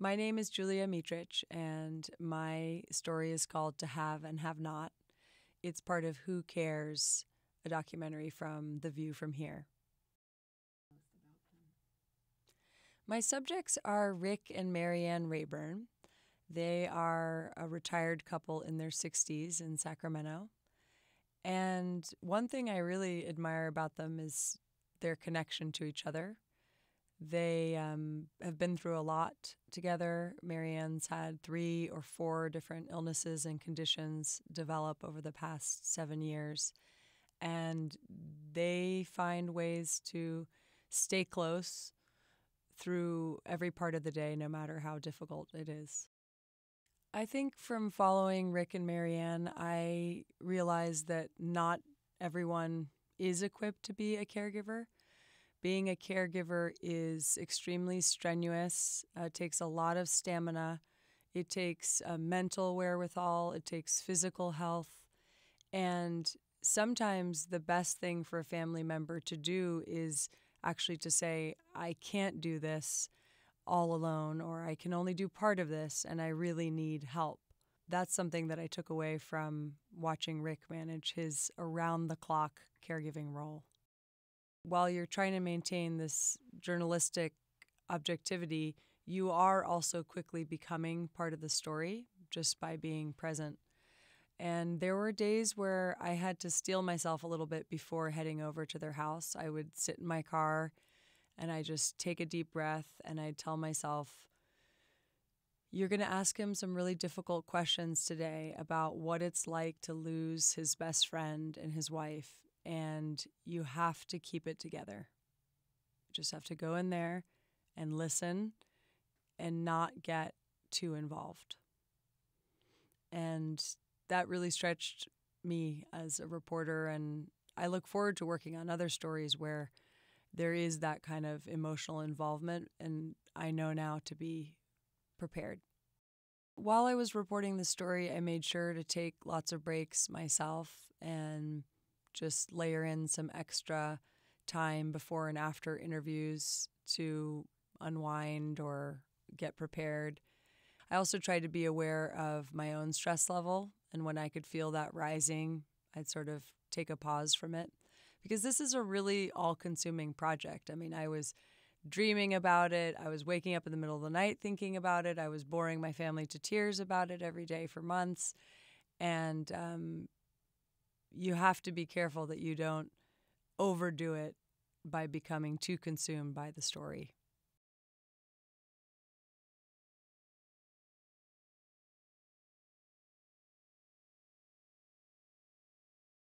My name is Julia Mitric, and my story is called To Have and Have Not. It's part of Who Cares, a documentary from The View from Here. My subjects are Rick and Marianne Rayburn. They are a retired couple in their 60s in Sacramento. And one thing I really admire about them is their connection to each other. They have been through a lot together. Marianne's had 3 or 4 different illnesses and conditions develop over the past 7 years. And they find ways to stay close through every part of the day, no matter how difficult it is. I think from following Rick and Marianne, I realized that not everyone is equipped to be a caregiver. Being a caregiver is extremely strenuous. It takes a lot of stamina. It takes mental wherewithal. It takes physical health. And sometimes the best thing for a family member to do is actually to say, I can't do this all alone, or I can only do part of this, and I really need help. That's something that I took away from watching Rick manage his around-the-clock caregiving role. While you're trying to maintain this journalistic objectivity, you are also quickly becoming part of the story just by being present. And there were days where I had to steel myself a little bit before heading over to their house. I would sit in my car and I just take a deep breath and I'd tell myself, you're going to ask him some really difficult questions today about what it's like to lose his best friend and his wife. And you have to keep it together. You just have to go in there and listen and not get too involved. And that really stretched me as a reporter. And I look forward to working on other stories where there is that kind of emotional involvement. And I know now to be prepared. While I was reporting the story, I made sure to take lots of breaks myself and just layer in some extra time before and after interviews to unwind or get prepared. I also tried to be aware of my own stress level, and when I could feel that rising, I'd sort of take a pause from it. Because this is a really all-consuming project. I mean, I was dreaming about it. I was waking up in the middle of the night thinking about it. I was boring my family to tears about it every day for months. And you have to be careful that you don't overdo it by becoming too consumed by the story.